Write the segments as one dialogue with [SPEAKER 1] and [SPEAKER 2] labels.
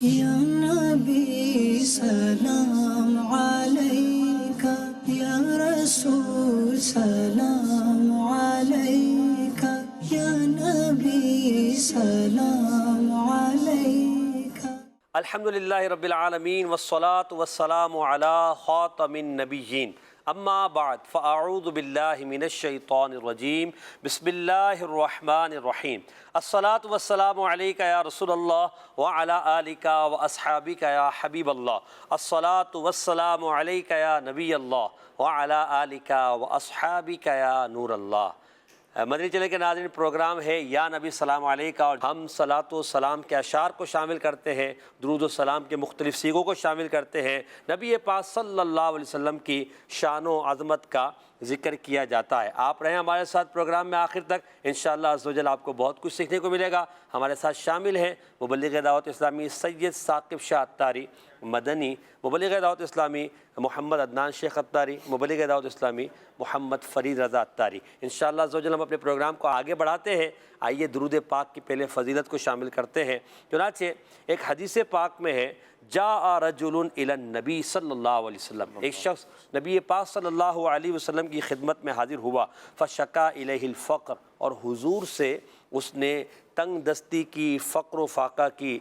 [SPEAKER 1] یا نبی سلام علیکہ، یا رسول سلام علیکہ، یا نبی سلام علیکہ۔
[SPEAKER 2] الحمدللہ رب العالمین والصلاة والسلام علی خاتم النبیین، اما بعد فاعوذ باللہ من الشیطان الرجیم، بسم اللہ الرحمن الرحیم۔ الصلاة والسلام علیکہ یا رسول اللہ وعلی آلکہ واصحابکہ یا حبیب اللہ۔ الصلاة والسلام علیکہ یا نبی اللہ وعلی آلکہ واصحابکہ یا نور اللہ۔ مدنی چینل کے ناظرین، پروگرام ہے یا نبی سلام علیکہ، اور ہم صلاۃ و سلام کے اشعار کو شامل کرتے ہیں، درود و سلام کے مختلف صیغوں کو شامل کرتے ہیں، نبی پاک صلی اللہ علیہ وسلم کی شان و عظمت کا ذکر کیا جاتا ہے۔ آپ رہیں ہمارے ساتھ پروگرام میں آخر تک، انشاءاللہ عز و جل آپ کو بہت کچھ سیکھنے کو ملے گا۔ ہمارے ساتھ شامل ہیں مبلغ دعوت اسلامی سید ثاقب شاہ عطاری مدنی، مبلغ دعوت اسلامی محمد عدنان شیخ عطاری، مبلغ دعوت اسلامی محمد فرید رضا عطاری۔ انشاءاللہ عز و جل ہم اپنے پروگرام کو آگے بڑھاتے ہیں۔ آئیے درود پاک کی پہلے فضیلت کو شامل کرتے ہیں۔ چنانچہ ایک حدیث پاک میں ہے، جاء رجل الی النبی صلی اللہ علیہ وسلم، ایک شخص نبی پاک صلی اللہ علیہ وسلم کی خدمت میں حاضر ہوا، فشکا الیہ الفقر، اور حضور سے اس نے تنگ دستی کی، فقر و فاقہ کی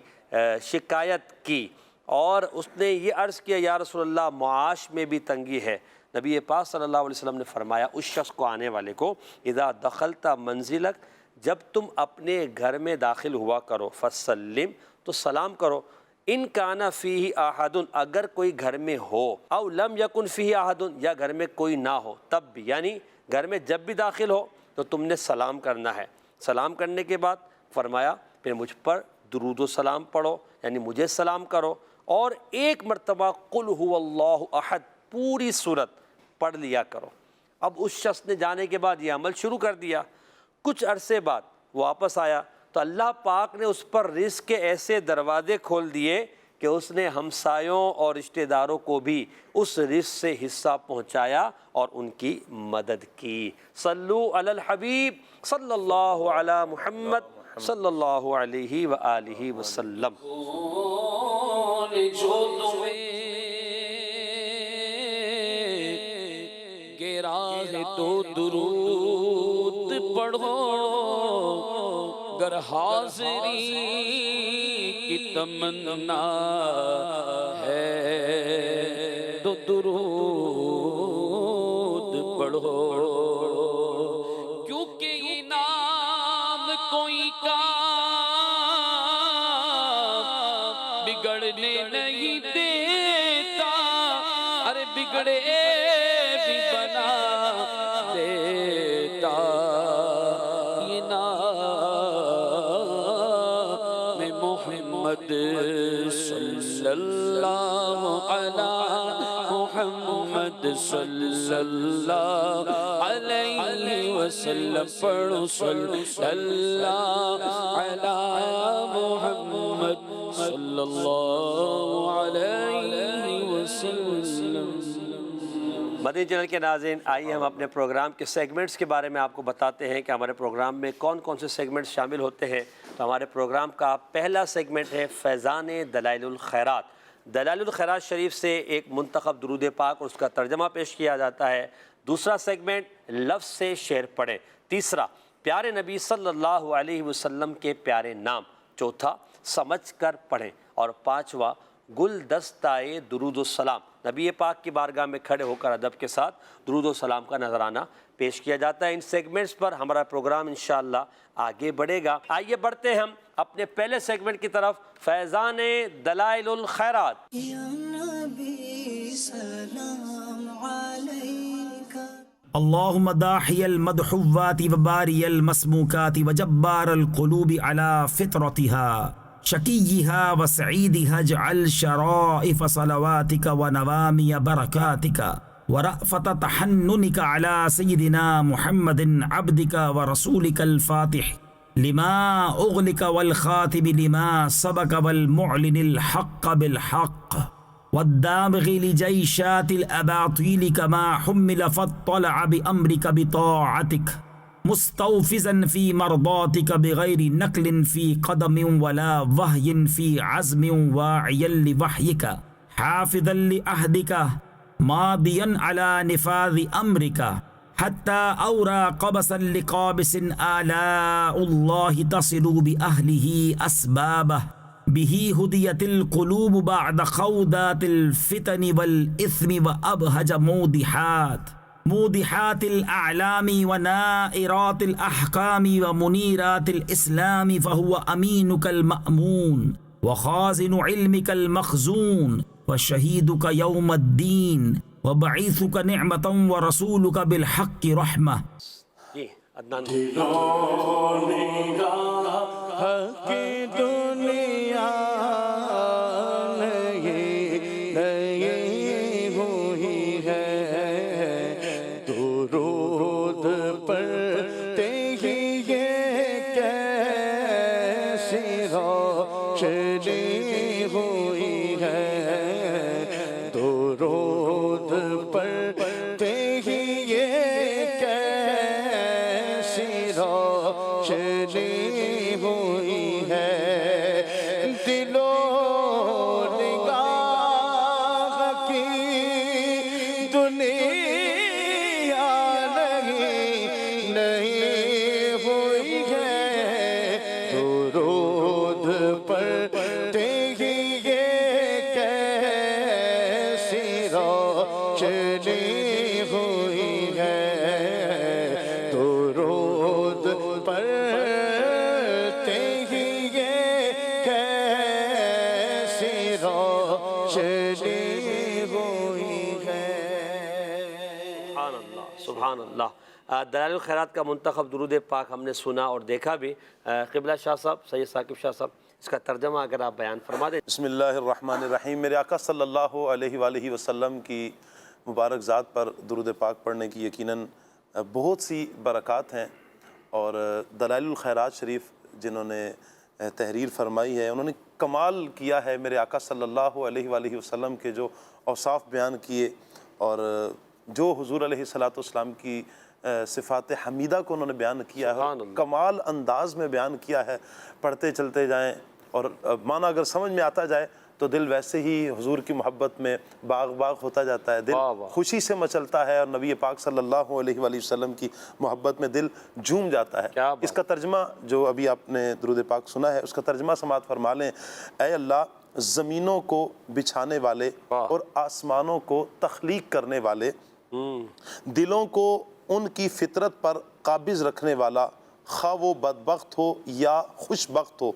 [SPEAKER 2] شکایت کی، اور اس نے یہ عرض کیا، یا رسول اللہ معاش میں بھی تنگی ہے۔ نبی پاک صلی اللہ علیہ وسلم نے فرمایا اس شخص کو، آنے والے کو، اذا دخلت منزلک، جب تم اپنے گھر میں داخل ہوا کرو، فسلم، تو سلام کرو، ان کان فیہ احد، اگر کوئی گھر میں ہو، او لم یکن فیہ احد، یا گھر میں کوئی نہ ہو تب بھی، یعنی گھر میں جب بھی داخل ہو تو تم نے سلام کرنا ہے۔ سلام کرنے کے بعد فرمایا پھر مجھ پر درود و سلام پڑھو، یعنی مجھے سلام کرو، اور ایک مرتبہ قل هو اللہ احد پوری سورت پڑھ لیا کرو۔ اب اس شخص نے جانے کے بعد یہ عمل شروع کر دیا۔ کچھ عرصے بعد وہ واپس آیا تو اللہ پاک نے اس پر رزق کے ایسے دروازے کھول دیے کہ اس نے ہمسایوں اور رشتہ داروں کو بھی اس رزق سے حصہ پہنچایا اور ان کی مدد کی۔ صلو علی الحبیب صلی اللہ علی محمد صلی اللہ علیہ وآلہ وسلم۔
[SPEAKER 3] جو تمہیں گرا ہے تو درود پڑھو، گر حاضری کی تمنا ہے تو درود پڑھو، کیونکہ انعام کوئی کام بگڑنے نہیں دیتا، ارے بگڑے بھی بنا دیتا، یہ نام محمد صلی اللہ علی محمد صلی اللہ علیہ وسلم، پڑھو صلی اللہ علی محمد صلی اللہ علیہ وسلم۔
[SPEAKER 2] مدنی چینل کے ناظرین، آئیے ہم اپنے پروگرام کے سیگمنٹس کے بارے میں آپ کو بتاتے ہیں کہ ہمارے پروگرام میں کون کون سے سیگمنٹس شامل ہوتے ہیں۔ تو ہمارے پروگرام کا پہلا سیگمنٹ ہے فیضان دلائل الخیرات۔ دلائل الخیرات شریف سے ایک منتخب درود پاک اور اس کا ترجمہ پیش کیا جاتا ہے۔ دوسرا سیگمنٹ لفظ سے شعر پڑھیں۔ تیسرا پیارے نبی صلی اللہ علیہ وسلم کے پیارے نام۔ چوتھا سمجھ کر پڑھیں، اور پانچواں گلدستۂ درود و سلام، نبی پاک کی بارگاہ میں کھڑے ہو کر ادب کے ساتھ درود و سلام کا نذرانہ پیش کیا جاتا ہے۔ ان سیگمنٹس پر ہمارا پروگرام انشاءاللہ آگے بڑھے گا۔ آئیے بڑھتے ہیں ہم اپنے پہلے سیگمنٹ کی طرف، فیضان دلائل الخیرات۔
[SPEAKER 1] یا نبی سلام علیکہ۔
[SPEAKER 4] اللهم داحي المدحوات وباري المسموكات وجبار القلوب على فطرتها شقيها وسعيدها، اجعل شرائف صلواتك ونوامي بركاتك ورأفة تحننك على سيدنا محمد عبدك ورسولك الفاتح لما أغلق والخاتم لما سبق والمعلن الحق بالحق والدامغ لجيشات الأباطيل كما حمل فاطلع بأمرك بطاعتك مستوفزا في مرضاتك بغير نقل في قدم ولا وهي في عزم واعيا لوحيك حافظا لعهدك ماضيا على نفاذ أمرك حتى أورى قبسا لقابس آلاء الله تصل بأهله أسبابه به هديت القلوب بعد خوضات الفتن والإثم وأبهج موضحات الأعلام ونائرات الأحكام ومنيرات الإسلام فهو أمينك المأمون وخازن علمك المخزون وشهيدك يوم الدين وبعيثك نعمة ورسولك بالحق رحمة.
[SPEAKER 2] جی عدنان سبحان اللہ. دلائل الخیرات کا منتخب درود پاک ہم نے سنا اور دیکھا بھی. قبلہ شاہ صاحب، سید ثاقب شاہ صاحب، اس کا ترجمہ اگر آپ بیان فرما دیں.
[SPEAKER 5] بسم اللہ الرحمن الرحیم. میرے آقا صلی اللہ علیہ وآلہ وسلم کی مبارک ذات پر درود پاک پڑھنے کی یقیناً بہت سی برکات ہیں، اور دلائل الخیرات شریف جنہوں نے تحریر فرمائی ہے انہوں نے کمال کیا ہے. میرے آقا صلی اللہ علیہ وآلہ وسلم کے جو اوصاف بیان کیے اور جو حضور علیہ السلام کی صفات حمیدہ کو انہوں نے بیان کیا ہے، کمال انداز میں بیان کیا ہے. پڑھتے چلتے جائیں اور معنی اگر سمجھ میں آتا جائے تو دل ویسے ہی حضور کی محبت میں باغ باغ ہوتا جاتا ہے، دل خوشی سے مچلتا ہے، اور نبی پاک صلی اللہ علیہ وآلہ وسلم کی محبت میں دل جھوم جاتا ہے. اس کا ترجمہ جو ابھی آپ نے درود پاک سنا ہے اس کا ترجمہ سماعت فرما لیں. اے اللہ، زمینوں کو بچھانے والے اور آسمانوں کو تخلیق کرنے والے، دلوں کو ان کی فطرت پر قابض رکھنے والا، خواہ وہ بدبخت ہو یا خوش بخت ہو.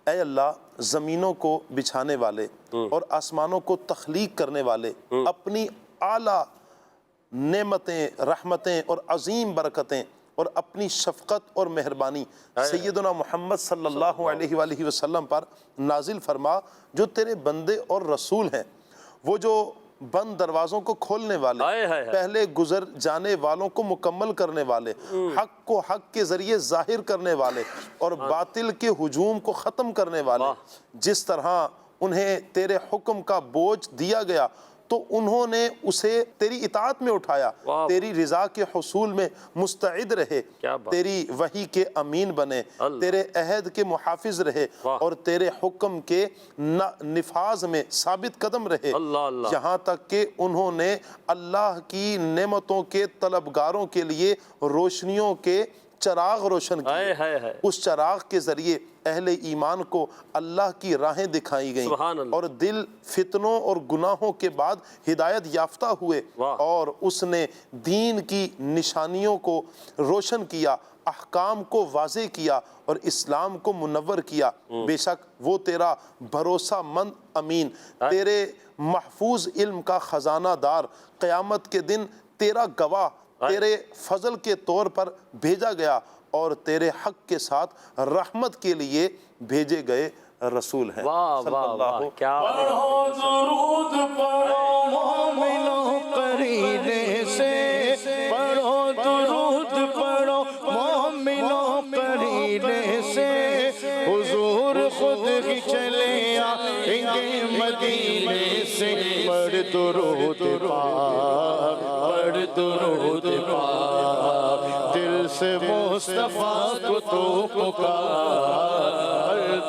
[SPEAKER 5] اے اللہ، زمینوں کو بچھانے والے اور آسمانوں کو تخلیق کرنے والے، اپنی اعلیٰ نعمتیں، رحمتیں اور عظیم برکتیں اور اپنی شفقت اور مہربانی سیدنا محمد صلی اللہ علیہ وآلہ وسلم پر نازل فرما، جو تیرے بندے اور رسول ہیں، وہ جو بند دروازوں کو کھولنے والے، پہلے گزر جانے والوں کو مکمل کرنے والے، حق کو حق کے ذریعے ظاہر کرنے والے اور باطل کے ہجوم کو ختم کرنے والے. جس طرح انہیں تیرے حکم کا بوجھ دیا گیا تو انہوں نے اسے تیری اطاعت میں اٹھایا، تیری رضا کے حصول میں مستعد رہے، تیری وحی کے امین بنے، تیرے عہد کے محافظ رہے اور تیرے حکم کے نفاذ میں ثابت قدم رہے، یہاں تک کہ انہوں نے اللہ کی نعمتوں کے طلبگاروں کے لیے روشنیوں کے چراغ روشن کیے. اس چراغ کے ذریعے اہل ایمان کو اللہ کی راہیں دکھائی گئیں اور دل فتنوں اور گناہوں کے بعد ہدایت یافتہ ہوئے، اور اس نے دین کی نشانیوں کو روشن کیا، احکام کو واضح کیا اور اسلام کو منور کیا. بے شک وہ تیرا بھروسہ مند امین، تیرے محفوظ علم کا خزانہ دار، قیامت کے دن تیرا گواہ، تیرے فضل کے طور پر بھیجا گیا اور تیرے حق کے ساتھ رحمت کے لیے بھیجے گئے رسول ہیں. صلی اللہ کیا
[SPEAKER 3] پڑھو درود پڑھو مومنوں قرینے سے، پڑھو درود پڑھو مومنوں قرینے سے، حضور خود ہی چلے آئیں گے مدینے سے. پڑھ درود پاک، پڑھ درود پاک، دل سے مصطفیٰ کو تو پکار،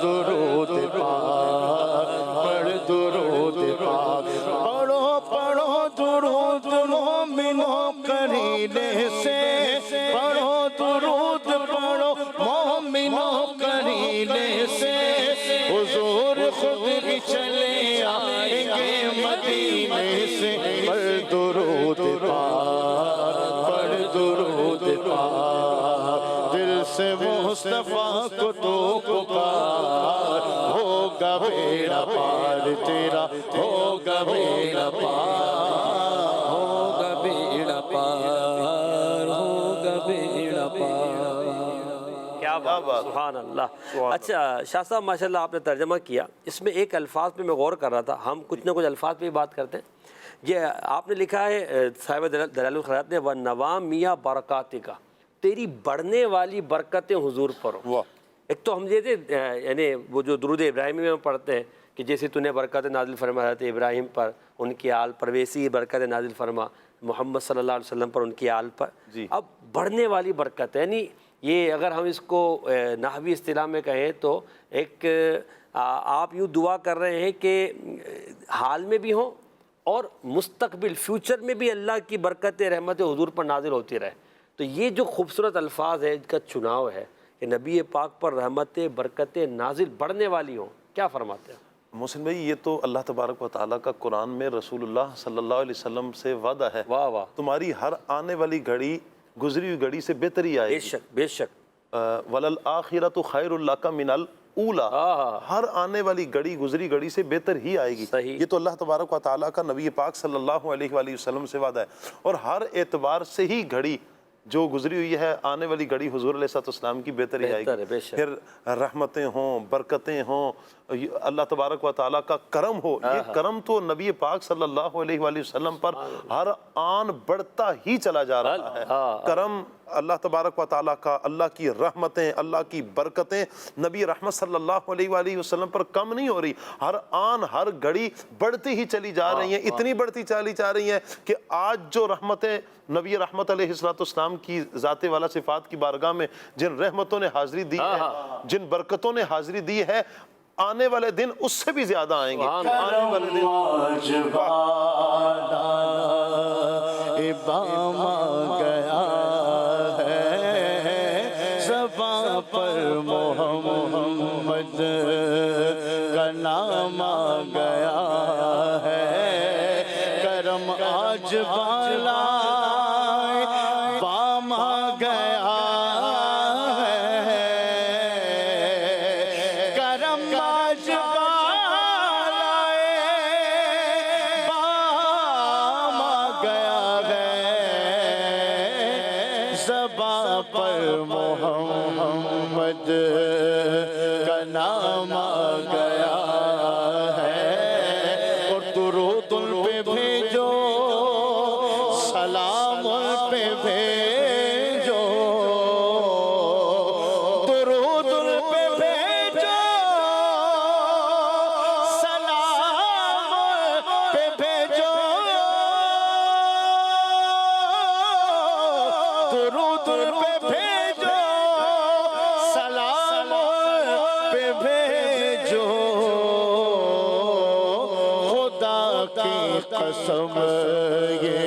[SPEAKER 3] درود پاک پڑھ، درود پاک پڑھو پڑھو، درود مومنوں قرینے سے پڑھو، درود پڑھو مومنوں قرینے سے، حضور خود ہی چلے آئیں گے مدینے سے، پڑھ درود پاک پڑھ، درود پاک دل سے مصطفیٰ کو تو پکار، ہوگا بیڑا پار تیرا، ہوگا بیڑا پار، ہوگا بیڑا پار، ہوگا بیڑا پار۔
[SPEAKER 2] کیا بات، سبحان اللہ۔ اچھا شاہ صاحب ماشاءاللہ آپ نے ترجمہ کیا، اس میں ایک الفاظ پہ میں غور کر رہا تھا، ہم کچھ نہ کچھ الفاظ پہ بات کرتے ہیں۔ یہ آپ نے لکھا ہے صاحب دلائل الخیرات نے، وَنَوَامِيَ بَرَكَاتِكَ، تیری بڑھنے والی برکتیں حضور پر ہوں۔ ایک تو ہم یہ تھے یعنی وہ جو درود ابراہیمی میں پڑھتے ہیں کہ جیسے تو نے برکت نازل فرما حضرت ابراہیم پر، ان کی آل پر، ویسی ہی برکت نازل فرما محمد صلی اللہ علیہ وسلم پر، ان کی آل پر۔ اب بڑھنے والی برکت یعنی یہ اگر ہم اس کو نحوی اصطلاح میں کہیں تو ایک آپ یوں دعا کر رہے ہیں کہ حال میں بھی ہوں اور مستقبل فیوچر میں بھی اللہ کی برکت رحمت حضور پر نازل ہوتی رہے۔ تو یہ جو خوبصورت الفاظ ہے ان کا چناؤ ہے کہ نبی پاک پر رحمت برکت نازل بڑھنے والی ہوں، کیا فرماتے ہیں؟
[SPEAKER 5] محسن بھائی یہ تو اللہ تبارک و تعالیٰ کا قرآن میں رسول اللہ صلی اللہ علیہ وسلم سے وعدہ ہے،
[SPEAKER 2] واہ واہ،
[SPEAKER 5] تمہاری ہر آنے والی گھڑی گزری ہوئی گھڑی سے بہتری آئے
[SPEAKER 2] بے
[SPEAKER 5] گی،
[SPEAKER 2] شک بے شک،
[SPEAKER 5] وَلَلْآخِرَةُ خَيْرٌ لَكَ مِنَ الْأُولَى، ہر آنے والی گھڑی گزری گھڑی سے بہتر ہی آئے گی۔
[SPEAKER 2] صحیح۔
[SPEAKER 5] یہ تو اللہ تبارک و تعالیٰ کا نبی پاک صلی اللہ علیہ وآلہ وسلم سے وعدہ ہے، اور ہر اعتبار سے ہی گھڑی جو گزری ہوئی ہے آنے والی گھڑی حضور علیہ السلام کی بہتری آئے
[SPEAKER 2] بہتر ہے، بے
[SPEAKER 5] گی،
[SPEAKER 2] شک۔
[SPEAKER 5] پھر رحمتیں ہوں، برکتیں ہوں، اللہ تبارک و تعالیٰ کا کرم ہو، یہ کرم تو نبی پاک صلی اللہ علیہ وآلہ وسلم پر ہر آن بڑھتا ہی چلا جا رہا ہے۔ کرم اللہ تبارک و تعالیٰ کا، اللہ کی رحمتیں، اللہ کی برکتیں نبی رحمت صلی اللہ علیہ وآلہ وسلم پر کم نہیں ہو رہی، ہر آن ہر گھڑی بڑھتی ہی چلی جا رہی ہیں، اتنی بڑھتی چلی جا رہی ہیں کہ آج جو رحمتیں نبی رحمت علیہ السلام کی ذات والا صفات کی بارگاہ میں جن رحمتوں نے حاضری دی ہے، جن برکتوں نے حاضری دی ہے، آنے والے دن اس سے بھی زیادہ آئیں گے۔ آنے والے دن
[SPEAKER 3] اباما گیا ہے زباں پر محمد کا نام آ گیا ہے، کرم آج بالا بام آ گیا ہے، کرم آج بالا بام آ گیا ہے، زباں پر محمد کا نام آ گیا ہے، اور درود ان پہ بھیجو، سلام ان پہ بھیجو، درود ان پہ بھیجو، سلام ان پہ بھیجو، درود ان پہ بھیجو، سلام پہ بھیجو، خدا کی قسم یہ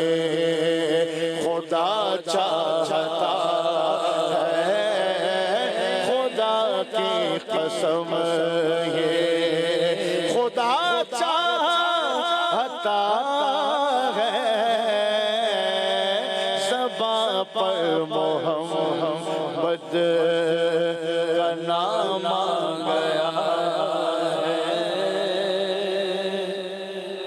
[SPEAKER 3] خدا چاہتا ہے، خدا کی قسم یہ خدا چاہتا ہے، زباں پر محمد کا نام آ گیا ہے۔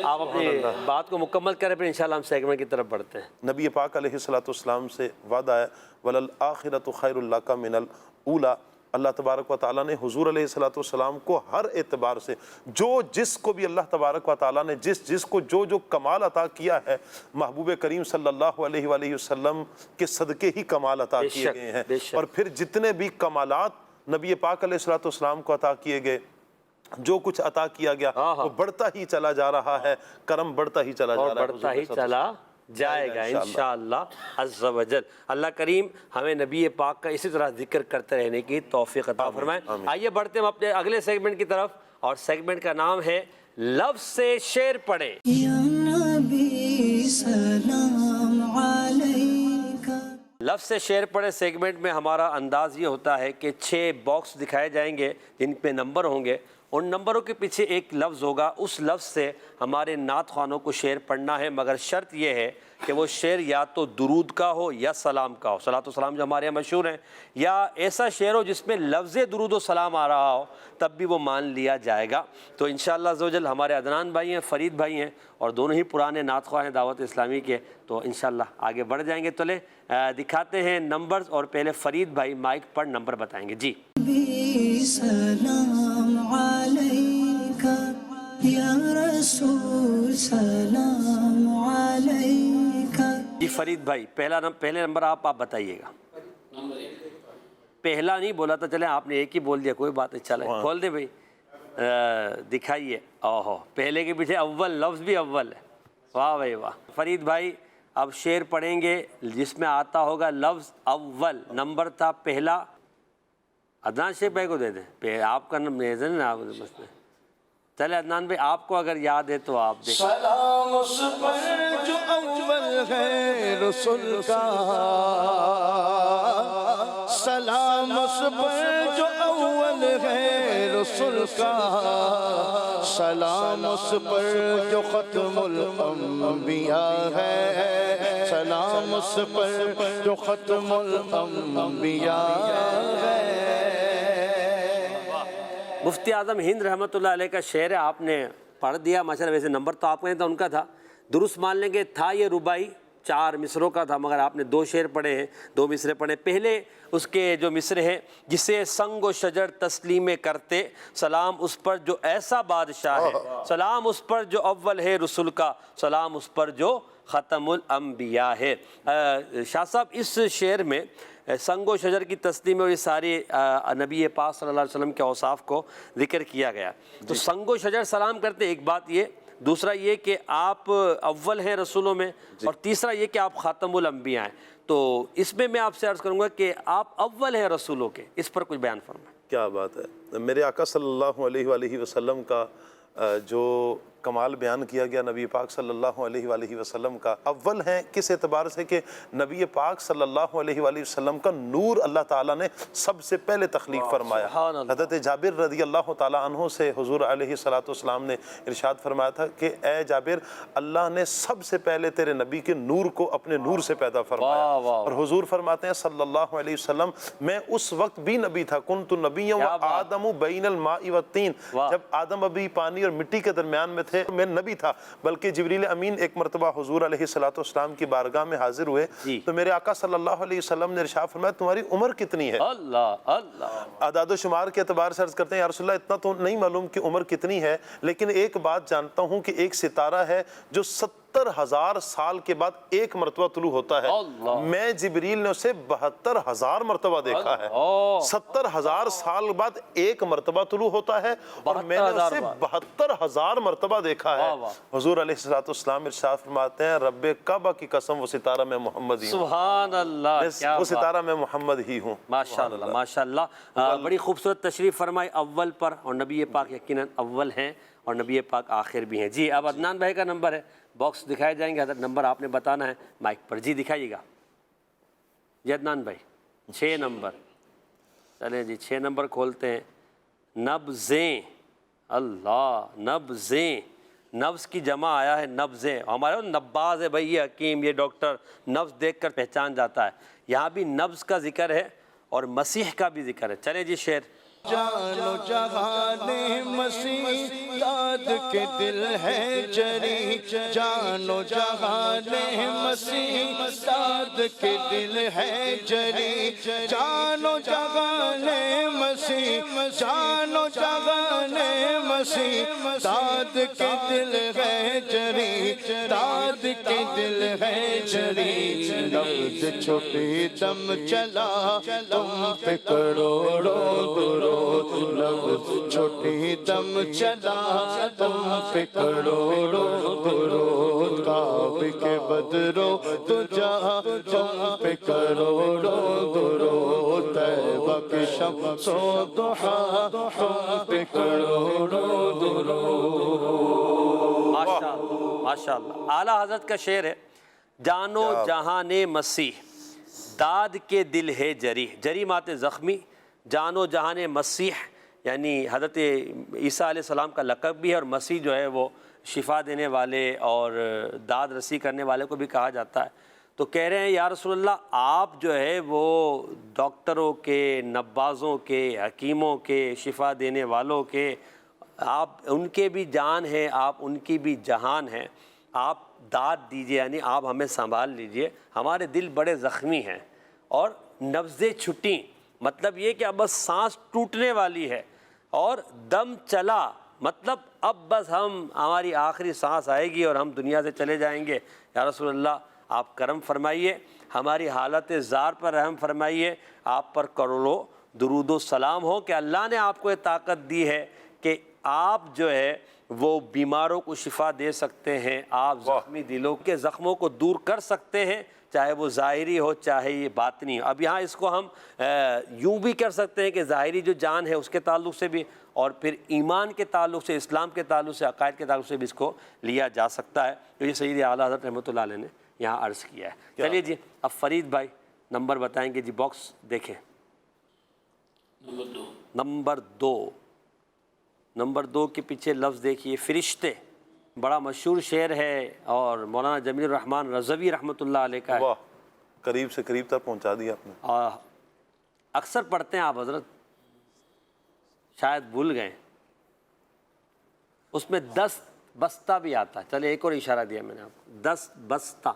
[SPEAKER 2] آپ اپنی بات کو مکمل کریں پھر انشاءاللہ ہم سیگمنٹ کی طرف بڑھتے ہیں۔
[SPEAKER 5] نبی پاک علیہ السلام سے وعدہ ہے، وَلَلْآخِرَةُ خَيْرٌ لَكَ مِنَ الْأُولَى، اللہ تبارک و تعالیٰ نے حضور علیہ السلام کو ہر اعتبار سے جو جس کو بھی اللہ تبارک و تعالیٰ نے جس کو جو کمال عطا کیا ہے، محبوب کریم صلی اللہ علیہ وآلہ وسلم کے صدقے ہی کمال عطا کیے گئے ہیں، اور پھر جتنے بھی کمالات نبی پاک علیہ السلام کو عطا کیے گئے، جو کچھ عطا کیا گیا وہ بڑھتا ہی چلا جا رہا ہے، کرم بڑھتا ہی چلا جا رہا ہے،
[SPEAKER 2] بڑھتا ہی چلا جائے گا انشاءاللہ عز و جل۔ اللہ کریم ہمیں نبی پاک کا اسی طرح ذکر کرتے رہنے کی توفیق عطا فرمائے۔ آئیے بڑھتے ہیں اپنے اگلے سیگمنٹ کی طرف، اور سیگمنٹ کا نام ہے لفظ سے شعر پڑھیں۔
[SPEAKER 1] یا نبی سلام علیکہ۔
[SPEAKER 2] لفظ سے شعر پڑھیں سیگمنٹ میں ہمارا انداز یہ ہوتا ہے کہ 6 باکس دکھائے جائیں گے جن پہ نمبر ہوں گے، ان نمبروں کے پیچھے ایک لفظ ہوگا، اس لفظ سے ہمارے نعت خوانوں کو شعر پڑھنا ہے، مگر شرط یہ ہے کہ وہ شعر یا تو درود کا ہو یا سلام کا ہو، صلاۃ و سلام جو ہمارے یہاں مشہور ہیں، یا ایسا شعر ہو جس میں لفظ درود و سلام آ رہا ہو، تب بھی وہ مان لیا جائے گا۔ تو انشاءاللہ عز و جل ہمارے عدنان بھائی ہیں، فرید بھائی ہیں، اور دونوں ہی پرانے نعت خواہ ہیں دعوت اسلامی کے، تو انشاءاللہ آگے بڑھ جائیں گے۔ تو لے دکھاتے ہیں نمبرز، اور پہلے فرید بھائی مائک پر نمبر بتائیں گے۔ جی
[SPEAKER 1] نبی سلام علیکہ، یا رسول سلام علیکہ۔
[SPEAKER 2] جی فرید بھائی پہلے نمبر آپ بتائیے گا۔ پہلا نہیں بولا تو چلیں آپ نے ایک ہی بول دیا، کوئی بات نہیں، چلیں کھول دیں بھائی، دکھائیے۔ اوہو، پہلے کے پیچھے اول لفظ بھی اول ہے، واہ بھائی واہ۔ فرید بھائی اب شعر پڑھیں گے جس میں آتا ہوگا لفظ اول، نمبر تھا پہلا۔ عدنان شیخ بھائی کو دے دیں، آپ کا نمبر چلے عدنان بھائی آپ کو اگر یاد ہے تو آپ دیکھیں۔
[SPEAKER 3] سلام اس پر جو اول ہے رسول کا، سلام اس پر جو اول ہے رسول کا، سلام اس پر جو ختم الانبیاء ہے، سلام اس پر جو ختم الانبیاء ہے۔
[SPEAKER 2] مفتی اعظم ہند رحمۃ اللہ علیہ کا شعر ہے، آپ نے پڑھ دیا ماشاءاللہ، ویسے نمبر تو آپ کا نہیں تھا، ان کا تھا، درست مان لیں گے۔ تھا یہ ربائی 4 مصروں کا تھا، مگر آپ نے 2 شعر پڑھے ہیں، 2 مصرے پڑھے۔ پہلے اس کے جو مصرے ہیں، جسے سنگ و شجر تسلیم کرتے، سلام اس پر جو ایسا بادشاہ ہے، سلام اس پر جو اول ہے رسول کا، سلام اس پر جو ختم الانبیاء ہے۔ شاہ صاحب اس شعر میں سنگ و شجر کی تسلیم اور یہ سارے نبی پاک صلی اللہ علیہ وسلم کے اوصاف کو ذکر کیا گیا۔ تو سنگ و شجر سلام کرتے، ایک بات یہ، دوسرا یہ کہ آپ اول ہیں رسولوں میں، اور تیسرا یہ کہ آپ خاتم الانبیاء ہیں۔ تو اس میں میں آپ سے عرض کروں گا کہ آپ اول ہیں رسولوں کے، اس پر کچھ بیان فرمائیں۔
[SPEAKER 5] کیا بات ہے، میرے آقا صلی اللہ علیہ وآلہ وسلم کا جو کمال بیان کیا گیا نبی پاک صلی اللہ علیہ وآلہ وسلم کا، اول ہیں کس اعتبار سے کہ نبی پاک صلی اللہ علیہ وآلہ وسلم کا نور اللہ تعالیٰ نے سب سے پہلے تخلیق فرمایا۔ حضرت جابر رضی اللہ تعالیٰ عنہ سے حضور علیہ السلام نے ارشاد فرمایا تھا کہ اے جابر، اللہ نے سب سے پہلے تیرے نبی کے نور کو اپنے نور سے پیدا فرمایا۔ اور حضور فرماتے ہیں صلی اللہ علیہ وسلم، میں اس وقت بھی نبی تھا، کنت نبیا وآدم بین الماء والطین، جب آدم ابھی پانی اور مٹی کے درمیان میں تھے میں نبی تھا۔ بلکہ جبریل امین ایک مرتبہ حضور علیہ السلام کی بارگاہ میں حاضر ہوئے تو میرے آقا صلی اللہ علیہ وسلم نے ارشاد فرمایا تمہاری عمر کتنی ہے؟
[SPEAKER 2] اللہ اللہ،
[SPEAKER 5] اعداد و شمار کے اعتبار سے عرض کرتے ہیں یا رسول اللہ اتنا تو نہیں معلوم کہ عمر کتنی ہے، لیکن ایک بات جانتا ہوں کہ ایک ستارہ ہے جو 70,000 سال کے بعد ایک مرتبہ طلوع ہوتا ہے، میں جبریل نے اسے 72,000 مرتبہ دیکھا ہے۔ 70,000 سال بعد ایک مرتبہ طلوع ہوتا ہے، اور میں نے اسے 72,000 مرتبہ دیکھا ہے۔ حضور علیہ السلام ارشاد فرماتے ہیں رب کعبہ کی قسم وہ ستارہ میں محمد ہی ہوں،
[SPEAKER 2] سبحان اللہ،
[SPEAKER 5] وہ ستارہ میں محمد ہی ہوں۔
[SPEAKER 2] ماشاءاللہ ماشاءاللہ، بڑی خوبصورت تشریف فرمائی اول پر، اور نبی پاک یقیناً اول ہیں اور نبی پاک آخر بھی ہیں۔ جی اب عدنان بھائی کا نمبر ہے، باکس دکھائے جائیں گے، حضرت نمبر آپ نے بتانا ہے مائک پر۔ جی دکھائیے گا جی عدنان بھائی، 6 نمبر، چلیں جی 6 نمبر کھولتے ہیں۔ نبضیں، اللہ، نبضیں، نبض کی جمع آیا ہے نبضیں، ہمارے نباز ہے بھائی، یہ حکیم، یہ ڈاکٹر، نبض دیکھ کر پہچان جاتا ہے، یہاں بھی نبض کا ذکر ہے اور مسیح کا بھی ذکر ہے۔ چلیں جی شعر۔
[SPEAKER 3] جانو جہان مسیح داد کے دل ہے جری، جانو جہان مسیح داد کے دل ہے جری، جانو جہان مسیح، جانو جہان مسیح داد کے دل ہے جری، داد کے دل ہے جری، نبض چھپی دم چلا تم پہ کروڑوں درود، نبض چھوٹی دم چلا تم پہ کروڑوں درود، کعبہ کے بدرو تو جہاں پہ کروڑوں درود طیبہ کی شمس و ضحیٰ پہ کروڑوں درود.
[SPEAKER 2] ماشاءاللہ ماشاءاللہ. اعلیٰ حضرت کا شعر ہے، جانو جہان مسیح داد کے دل ہے جری. جری ماتے زخمی، جانو جہان مسیح یعنی حضرت عیسیٰ علیہ السلام کا لقب بھی ہے، اور مسیح جو ہے وہ شفا دینے والے اور داد رسی کرنے والے کو بھی کہا جاتا ہے. تو کہہ رہے ہیں یا رسول اللہ آپ جو ہے وہ ڈاکٹروں کے، نبازوں کے، حکیموں کے، شفا دینے والوں کے، آپ ان کے بھی جان ہے، آپ ان کی بھی جہان ہیں، آپ داد دیجئے، یعنی آپ ہمیں سنبھال لیجئے، ہمارے دل بڑے زخمی ہیں اور نبضیں چھٹیں. مطلب یہ کہ اب بس سانس ٹوٹنے والی ہے اور دم چلا، مطلب اب بس ہماری آخری سانس آئے گی اور ہم دنیا سے چلے جائیں گے. یا رسول اللہ آپ کرم فرمائیے، ہماری حالت زار پر رحم فرمائیے، آپ پر کروڑوں درود و سلام ہو کہ اللہ نے آپ کو یہ طاقت دی ہے کہ آپ جو ہے وہ بیماروں کو شفا دے سکتے ہیں، آپ زخمی دلوں کے زخموں کو دور کر سکتے ہیں، چاہے وہ ظاہری ہو چاہے یہ باطنی ہو. اب یہاں اس کو ہم یوں بھی کر سکتے ہیں کہ ظاہری جو جان ہے اس کے تعلق سے بھی، اور پھر ایمان کے تعلق سے، اسلام کے تعلق سے، عقائد کے تعلق سے بھی اس کو لیا جا سکتا ہے، جو یہ سید اعلیٰ حضرت رحمۃ اللہ علیہ نے یہاں عرض کیا ہے. چلیے جی اب فرید بھائی نمبر بتائیں گے جی. باکس دیکھیں نمبر 2 کے پیچھے لفظ دیکھیے، فرشتے. بڑا مشہور شعر ہے اور مولانا جمیل الرحمن رضوی رحمۃ اللہ علیہ کا ہے.
[SPEAKER 5] واہ، قریب سے قریب تک پہنچا دیا آپ نے.
[SPEAKER 2] اکثر پڑھتے ہیں آپ حضرت، شاید بھول گئے. اس میں 10 بستہ بھی آتا ہے. چلے ایک اور اشارہ دیا میں نے آپ کو، 10 بستہ.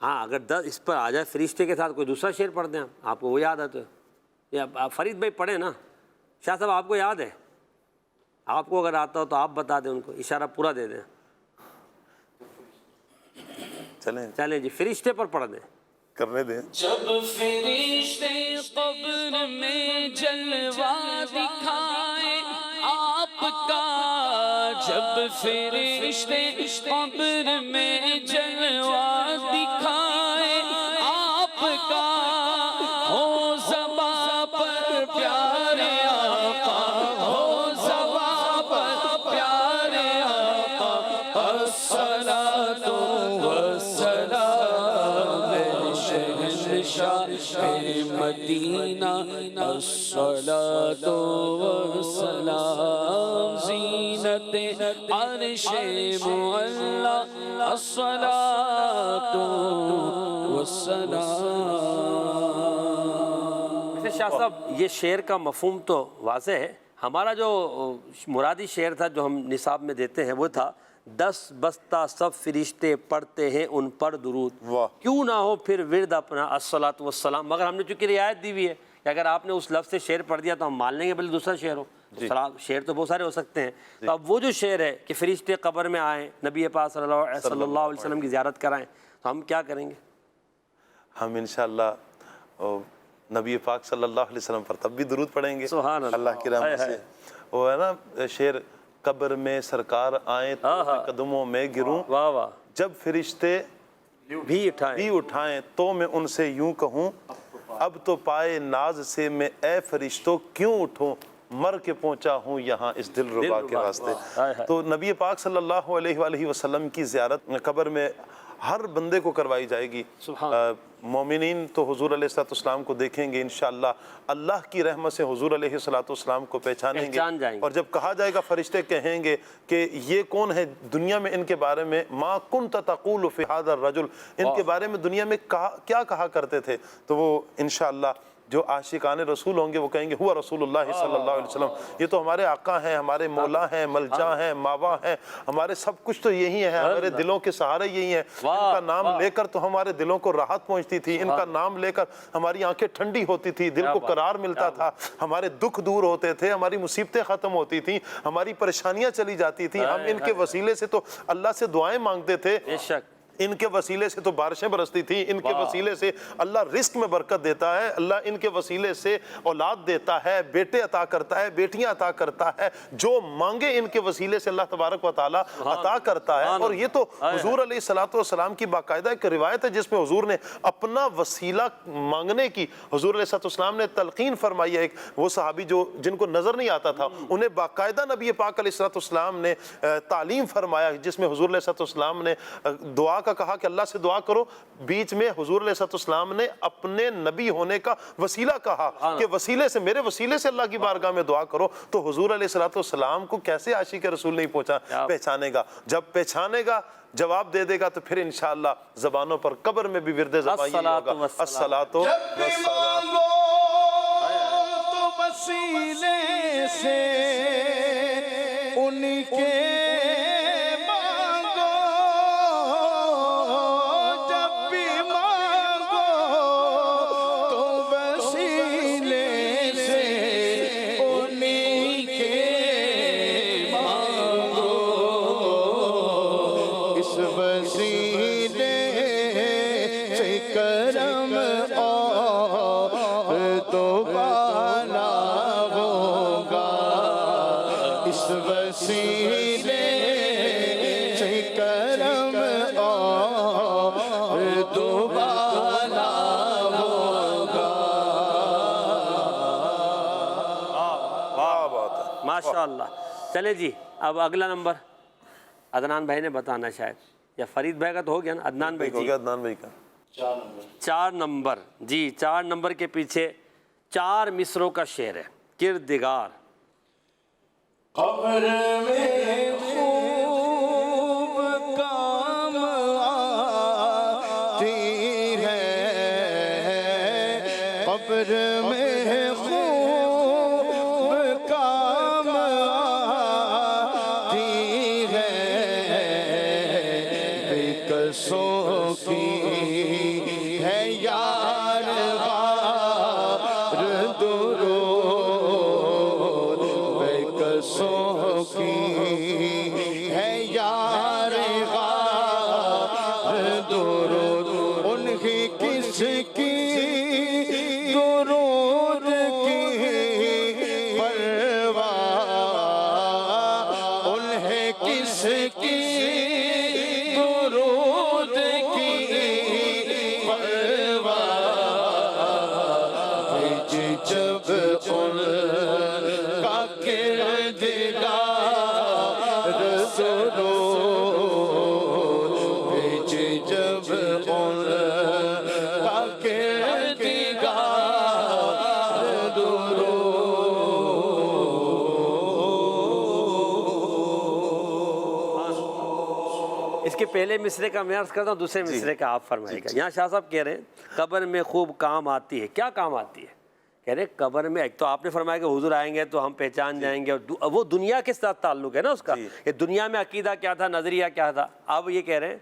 [SPEAKER 2] ہاں اگر 10 اس پر آ جائے فرشتے کے ساتھ کوئی دوسرا شعر پڑھ دیں آپ کو وہ یاد ہے تو، یا فرید بھائی پڑھیں نا. شاہ صاحب آپ کو یاد ہے؟ آپ کو اگر آتا ہو تو آپ بتا دیں، ان کو اشارہ پورا دے دیں. چلیں جی فرشتے پر پڑھ دیں،
[SPEAKER 5] کرنے دیں.
[SPEAKER 6] جب فرشتے قبر میں جلوہ دکھائے آپ کا، جب فرشتے قبر میں جلوہ دکھائے آپ کا، ہو زباں پر پیارے آقا، ہو زباں پر پیارے آقا، الصلاۃ والسلام شہنشاہ مدینہ، الصلاۃ والسلام زینت عرش معلا، الصلاۃ والسلام.
[SPEAKER 2] شاہ صاحب یہ شعر کا مفہوم تو واضح ہے. ہمارا جو مرادی شعر تھا جو ہم نصاب میں دیتے ہیں وہ تھا 10 بستہ سب فرشتے پڑھتے ہیں ان پر درود، کیوں نہ ہو پھر ورد اپنا الصلاۃ والسلام. مگر ہم نے چونکہ رعایت دی ہوئی ہے کہ اگر آپ نے اس لفظ سے شعر پڑھ دیا تو ہم مان لیں گے بلکہ دوسرا شعر ہو. شعر تو بہت سارے ہو سکتے ہیں. تو اب وہ جو شعر ہے کہ فرشتے قبر میں آئیں، نبی پاک صلی اللہ علیہ وسلم کی زیارت کرائیں، تو ہم کیا کریں گے؟
[SPEAKER 5] ہم انشاءاللہ نبی پاک صلی اللہ علیہ وسلم پر تب بھی درود پڑھیں گے.
[SPEAKER 2] سبحان
[SPEAKER 5] اللہ کی رحمت سے. وہ ہے نا شعر، قبر میں سرکار آئیں تو قدموں میں گروں،
[SPEAKER 2] واہ واہ،
[SPEAKER 5] جب فرشتے
[SPEAKER 2] بھی
[SPEAKER 5] اٹھائیں تو میں ان سے یوں کہوں، اب تو پائے ناز سے میں اے فرشتوں کیوں اٹھوں، مر کے پہنچا ہوں یہاں اس دل ربا کے واسطے. تو نبی پاک صلی اللہ علیہ وآلہ وسلم کی زیارت قبر میں ہر بندے کو کروائی جائے گی. مومنین تو حضور علیہ السلام کو دیکھیں گے انشاءاللہ، اللہ کی رحمت سے حضور علیہ السلام کو پہچانیں گے. اور جب کہا جائے گا فرشتے کہیں گے کہ یہ کون ہے، دنیا میں ان کے بارے میں ما کنت تقول فی ھذا الرجل، ان کے بارے میں دنیا میں کیا کہا کرتے تھے، تو وہ انشاءاللہ جو عاشقان رسول ہوں گے وہ کہیں گے ہوا رسول اللہ صلی اللہ علیہ وسلم، یہ تو ہمارے آقا ہیں، ہمارے مولا ہیں، ملجا ہیں، ماوا ہیں، ہمارے سب کچھ تو یہی ہے، ہمارے دلوں کے سہارے یہی ہیں. ان کا نام لے کر تو ہمارے دلوں کو راحت پہنچتی تھی، ان کا نام لے کر ہماری آنکھیں ٹھنڈی ہوتی تھی، دل کو قرار ملتا تھا، ہمارے دکھ دور ہوتے تھے، ہماری مصیبتیں ختم ہوتی تھیں، ہماری پریشانیاں چلی جاتی تھیں. ہم ان کے وسیلے سے تو اللہ سے دعائیں مانگتے تھے. ان کے وسیلے سے تو بارشیں برستی تھیں، ان کے وسیلے سے اللہ رزق میں برکت دیتا ہے، اللہ ان کے وسیلے سے اولاد دیتا ہے، بیٹے عطا کرتا ہے، بیٹیاں عطا کرتا ہے، جو مانگے ان کے وسیلے سے اللہ تبارک و تعالیٰ عطا کرتا ہے۔ اور یہ تو حضور علیہ الصلوۃ والسلام کی باقاعدہ ایک روایت ہے جس میں حضور نے اپنا وسیلہ مانگنے کی حضور علیہ الصلوۃ والسلام نے تلقین فرمائی ہے۔ ایک وہ صحابی جن کو نظر نہیں آتا تھا، انہیں باقاعدہ نبی پاک علیہ الصلوۃ والسلام نے تعلیم فرمایا، جس میں حضور علیہ الصلوۃ والسلام نے دعا کا کہا کہ اللہ سے دعا کرو، بیچ میں حضور علیہ الصلوۃ والسلام نے اپنے نبی ہونے کا وسیلہ کہا کہ وسیلے سے، میرے وسیلے سے اللہ کی بارگاہ میں دعا کرو۔ تو حضور علیہ الصلوۃ والسلام کو کیسے عاشق رسول نہیں پہچانے گا؟ جب پہچانے گا، جواب دے دے گا، تو پھر انشاءاللہ زبانوں پر قبر میں بھی ورد زبان یہی ہوگا، الصلاۃ والسلام۔
[SPEAKER 3] تو وسیلے سے ان کے مانگو، جب بھی مانگو تو وسیلے سے ان کے مانگو، اس وسیلے سے کرم اور دوبارہ ہوگا، اس وسیلے سے کرم اور دوبارہ ہوگا۔
[SPEAKER 2] ماشاءاللہ۔ چلے جی، اب اگلا نمبر عدنان بھائی نے بتانا شاید، یا فرید بھائی کا تو ہو گیا نا، عدنان بھائی
[SPEAKER 5] ہو گیا عدنان بھائی کا
[SPEAKER 2] 4 نمبر جی، 4 نمبر کے پیچھے 4 مصروں کا شعر ہے، کردگار۔
[SPEAKER 3] قبر میں خوب کام آتی ہے، قبر میں خوب کام آتی ہے، بے کسوں کی ہے یار غار درود، بے کسوں کی ہے یار غار درود، انہیں کس کی درود کی پرواہ، انہیں کس کی درود کی پرواہ، جب ان کا کردگار درود، جب ان کا کردگار درود۔
[SPEAKER 2] اس کے پہلے مصرے کا میں عرض کرتا ہوں، دوسرے مصرے کا آپ فرمائے گا۔ یہاں شاہ صاحب کہہ رہے ہیں قبر میں خوب کام آتی ہے۔ کیا کام آتی ہے؟ کہہ رہے قبر میں، ایک تو آپ نے فرمایا کہ حضور آئیں گے تو ہم پہچان جائیں گے، اور وہ دنیا کے ساتھ تعلق ہے نا اس کا، کہ دنیا میں عقیدہ کیا تھا، نظریہ کیا تھا۔ اب یہ کہہ رہے ہیں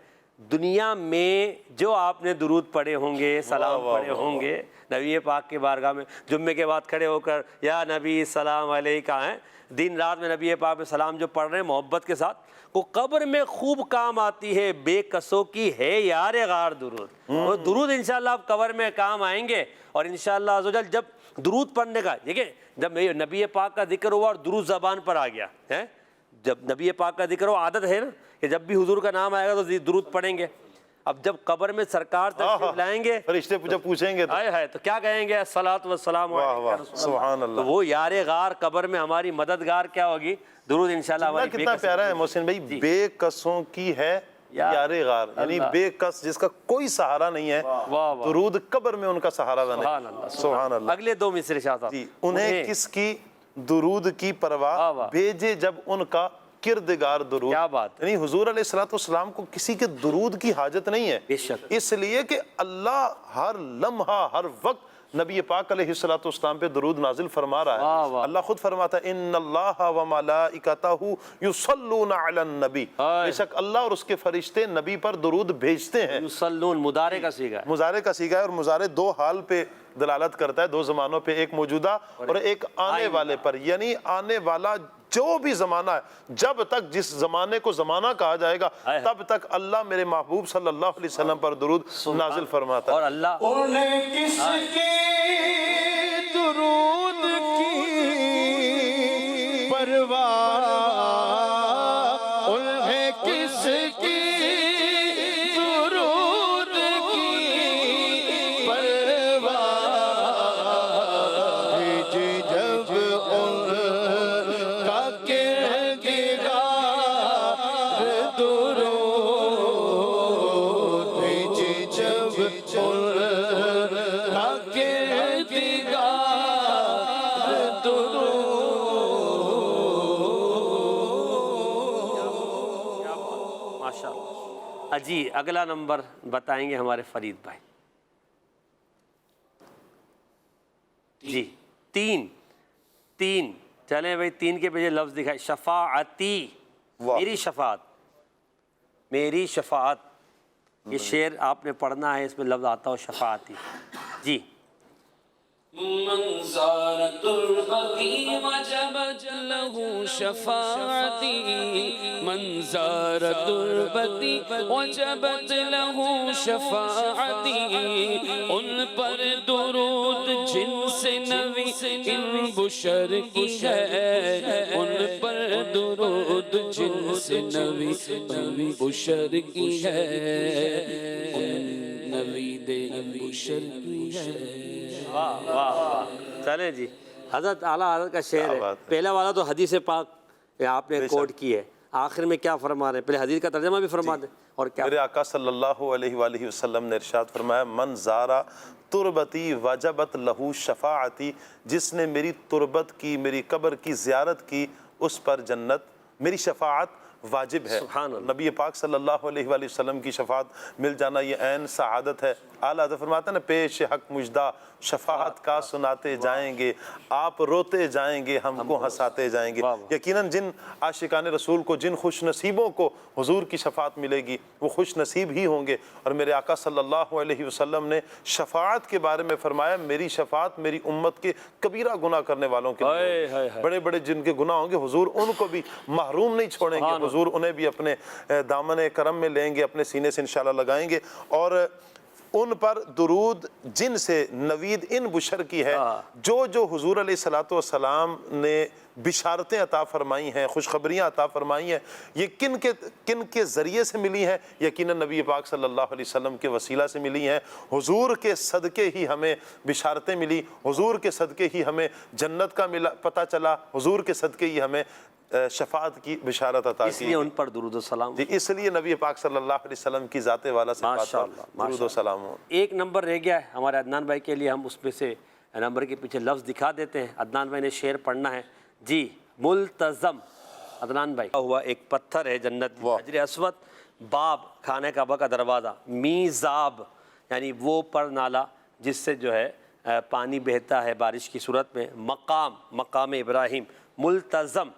[SPEAKER 2] دنیا میں جو آپ نے درود پڑھے ہوں گے، سلام پڑھے ہوں گے نبی پاک کی بارگاہ میں، جمعے کے بعد کھڑے ہو کر یا نبی سلام علیکہ ہیں، دن رات میں نبی پاک میں سلام جو پڑھ رہے ہیں محبت کے ساتھ، وہ قبر میں خوب کام آتی ہے، بے کسوں کی ہے یار غار درود۔ وہ درود انشاءاللہ آپ قبر میں کام آئیں گے، اور انشاءاللہ عز و جل جب درود پڑھنے کا، دیکھیں جب نبی پاک کا ذکر ہوا اور درود زبان پر آ گیا ہے، جب نبی پاک کا ذکر ہو، عادت ہے نا کہ جب بھی حضور کا نام آئے گا تو درود پڑھیں گے۔ اب جب قبر میں سرکار تشریف لائیں گے،
[SPEAKER 5] فرشتے جب پوچھیں گے
[SPEAKER 2] تو کیا کہیں گے؟ الصلاۃ والسلام علیک رسول
[SPEAKER 5] سبحان اللہ۔
[SPEAKER 2] تو وہ یار غار قبر میں ہماری مددگار کیا ہوگی؟ درود انشاءاللہ ہماری
[SPEAKER 5] کتنا پیارا ہے محسن بھائی، بے کسوں کی ہے یار غار، یعنی بے کس جس کا کوئی سہارا نہیں ہے، درود قبر میں ان کا سہارا بنے۔ سبحان اللہ۔
[SPEAKER 2] اگلے 2 مصرے شاہ صاحب،
[SPEAKER 5] انہیں کس کی درود کی پرواہ، بھیجے جب ان کا کردگار درود۔
[SPEAKER 2] کیا بات،
[SPEAKER 5] یعنی حضور علیہ الصلوۃ والسلام کو کسی کے درود کی حاجت نہیں ہے،
[SPEAKER 2] بے شک،
[SPEAKER 5] اس لیے کہ اللہ ہر لمحہ ہر وقت نبی پاک علیہ الصلوۃ والسلام پہ درود نازل فرما رہا ہے۔ اللہ خود فرماتا ہے ان اللہ و ملائکتہ یصلون علی النبی، بے شک اللہ اور اس کے فرشتے نبی پر درود بھیجتے ہیں۔
[SPEAKER 2] یصلون مضارع کا صیغہ ہے،
[SPEAKER 5] مضارع کا صیغہ ہے، اور مضارع 2 حال پہ دلالت کرتا ہے دو زمانوں پہ، ایک موجودہ اور ایک آنے والے پر، یعنی آنے والا جو بھی زمانہ ہے، جب تک جس زمانے کو زمانہ کہا جائے گا تب تک اللہ میرے محبوب صلی اللہ علیہ وسلم پر درود نازل فرماتا ہے۔
[SPEAKER 2] اور اللہ
[SPEAKER 3] انہیں کس کی درود کی پرواہ، انہیں کس کی درود کی پرواہ، بھیجی جب ان کا کردگار درود، بھیجی جب ان کا کردگار درود۔
[SPEAKER 2] ماشاءاللہ۔ جی اگلا نمبر بتائیں گے ہمارے فرید بھائی۔ جی تین چلیں بھائی، تین کے پیچھے لفظ دکھائے، شفاعتی، میری شفاعت، میری شفاعت، یہ شعر آپ نے پڑھنا ہے، اس میں لفظ آتا ہو شفاعتی۔ جی
[SPEAKER 6] من زار تربتی وجبت له شفاعتی، من زار تربتی وجبت له شفاعتی، ان پر درود جن سے نبی ان بشر کی ہے، ان پر درود جن سے نبی ان بشر کی ہے، ان نوید بشر کی ہے۔
[SPEAKER 2] واہ واہ واہ، چلیں جی، حضرت اعلیٰ حضرت کا شعر ہے۔ پہلا والا تو حدیث پاک آپ نے کوٹ کی ہے، آخر میں کیا فرما رہے ہیں؟ پہلے حدیث کا ترجمہ بھی فرما دیں اور کیا؟
[SPEAKER 5] میرے آقا صلی اللہ علیہ وآلہ وسلم نے ارشاد فرمایا، من زارا تربتی وجبت لہو شفاعتی، جس نے میری تربت کی، میری قبر کی زیارت کی، اس پر جنت، میری شفاعت واجب ہے۔
[SPEAKER 2] سبحان اللہ۔
[SPEAKER 5] نبی پاک صلی اللہ علیہ وآلہ وسلم کی شفاعت مل جانا یہ عین سعادت ہے۔ اعلیٰ حضرت فرماتا ہے نا، پیش حق مجدہ شفاعت کا سناتے جائیں گے، آپ روتے جائیں گے، ہم کو ہنساتے جائیں گے۔ یقیناً جن عاشقان رسول کو، جن خوش نصیبوں کو حضور کی شفاعت ملے گی، وہ خوش نصیب ہی ہوں گے۔ اور میرے آقا صلی اللہ علیہ وسلم نے شفاعت کے بارے میں فرمایا، میری شفاعت میری امت کے کبیرہ گناہ کرنے والوں کے لیے، بڑے بڑے جن کے گناہ ہوں گے، حضور ان کو بھی محروم نہیں چھوڑیں گے، حضور انہیں بھی اپنے دامن کرم میں لیں گے، اپنے سینے سے انشاءاللہ لگائیں گے۔ اور ان پر درود جن سے نوید ان بشر کی ہے، جو حضور علیہ السلام نے بشارتیں عطا فرمائی ہیں، خوشخبریاں عطا فرمائی ہیں، یہ کن کے ذریعے سے ملی ہیں؟ یقیناً نبی پاک صلی اللہ علیہ وسلم کے وسیلہ سے ملی ہیں۔ حضور کے صدقے ہی ہمیں بشارتیں ملی، حضور کے صدقے ہی ہمیں جنت کا پتہ چلا، حضور کے صدقے ہی ہمیں شفاعت کی بشارت عطا کی،
[SPEAKER 2] اس لیے ان پر درود و سلام۔
[SPEAKER 5] جی اس لیے نبی پاک صلی اللہ علیہ وسلم کی ذات والا سے درود و سلام ہو۔
[SPEAKER 2] ایک نمبر رہ گیا ہے ہمارے عدنان بھائی کے لیے، ہم اس میں سے نمبر کے پیچھے لفظ دکھا دیتے ہیں، عدنان بھائی نے شعر پڑھنا ہے۔ جی ملتزم، عدنان بھائی ہوا ایک پتھر ہے جنت میں، حجر اسود، باب خانہ کعبہ کا دروازہ، میزاب یعنی وہ پر نالا جس سے جو ہے پانی بہتا ہے بارش کی صورت میں، مقام ابراہیم، ملتزم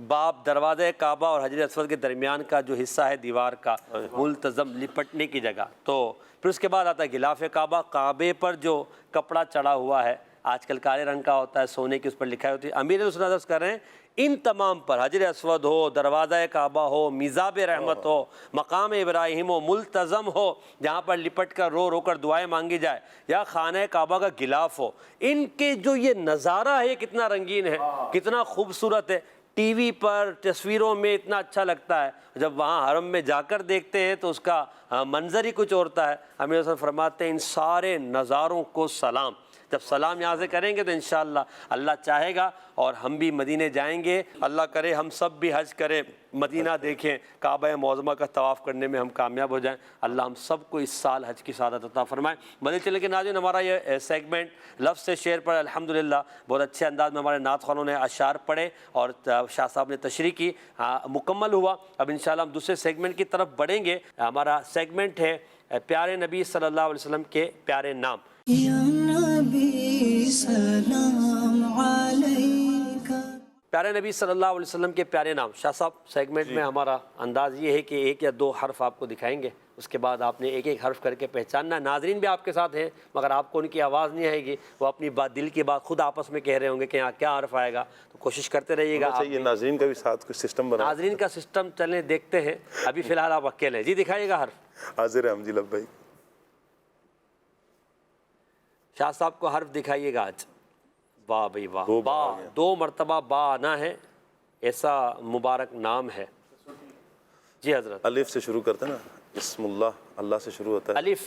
[SPEAKER 2] باب دروازہ کعبہ اور حجر اسود کے درمیان کا جو حصہ ہے دیوار کا، ملتزم لپٹنے کی جگہ۔ تو پھر اس کے بعد آتا ہے غلاف کعبہ، کعبے پر جو کپڑا چڑھا ہوا ہے، آج کل کالے رنگ کا ہوتا ہے، سونے کی اس پر لکھائی ہوتی ہے۔ امیر رسول عرض کر رہے ہیں ان تمام پر، حجر اسود ہو، دروازہ کعبہ ہو، میزاب رحمت ہو، مقام ابراہیم ہو، ملتزم ہو جہاں پر لپٹ کر رو کر دعائیں مانگی جائے، یا خانہ کعبہ کا غلاف ہو، ان کے جو یہ نظارہ ہے کتنا رنگین ہے، کتنا خوبصورت ہے، ٹی وی پر تصویروں میں اتنا اچھا لگتا ہے، جب وہاں حرم میں جا کر دیکھتے ہیں تو اس کا منظر ہی کچھ ہوتا ہے۔ امیر رسول فرماتے ہیں ان سارے نظاروں کو سلام، جب سلام یہاں سے کریں گے تو انشاءاللہ اللہ چاہے گا اور ہم بھی مدینے جائیں گے، اللہ کرے ہم سب بھی حج کریں، مدینہ دیکھیں، کعبہ معظمہ کا طواف کرنے میں ہم کامیاب ہو جائیں۔ اللہ ہم سب کو اس سال حج کی سعادت عطا فرمائیں۔ مدینہ چلے کے ناظرین، ہمارا یہ سیگمنٹ لفظ سے شعر پر الحمدللہ بہت اچھے انداز میں ہمارے نعت خوانوں نے اشعار پڑھے اور شاہ صاحب نے تشریح کی، مکمل ہوا۔ اب انشاءاللہ ہم دوسرے سیگمنٹ کی طرف بڑھیں گے۔ ہمارا سیگمنٹ ہے پیارے نبی صلی اللہ علیہ وسلم کے پیارے نام۔
[SPEAKER 1] یا نبی سلام علیکہ،
[SPEAKER 2] پیارے نبی صلی اللہ علیہ وسلم کے پیارے نام۔ شاہ صاحب سیگمنٹ میں ہمارا انداز یہ ہے کہ ایک یا دو حرف آپ کو دکھائیں گے، اس کے بعد آپ نے ایک ایک حرف کر کے پہچاننا ہے۔ ناظرین بھی آپ کے ساتھ ہیں مگر آپ کو ان کی آواز نہیں آئے گی، وہ اپنی بات دل کی بات خود آپس میں کہہ رہے ہوں گے کہ یہاں کیا حرف آئے گا، تو کوشش کرتے رہیے گا۔
[SPEAKER 5] یہ ناظرین کا بھی ساتھ کچھ سسٹم بنا،
[SPEAKER 2] ناظرین کا سسٹم چلیں دیکھتے ہیں، ابھی فی الحال آپ اکیلے ہیں۔ جی دکھائیے گا حرف۔
[SPEAKER 5] حاضر ہے ہم جی لبیک۔
[SPEAKER 2] شاہ صاحب کو حرف دکھائیے گا آج۔ واہ بھائی واہ،
[SPEAKER 5] دو
[SPEAKER 2] با،
[SPEAKER 5] بار آ گیا۔
[SPEAKER 2] 2 مرتبہ با آنا ہے، ایسا مبارک نام ہے۔ جی حضرت۔
[SPEAKER 5] الف سے شروع کرتے ہیں نا، بسم اللہ، اللہ سے شروع ہوتا ہے۔
[SPEAKER 2] الف،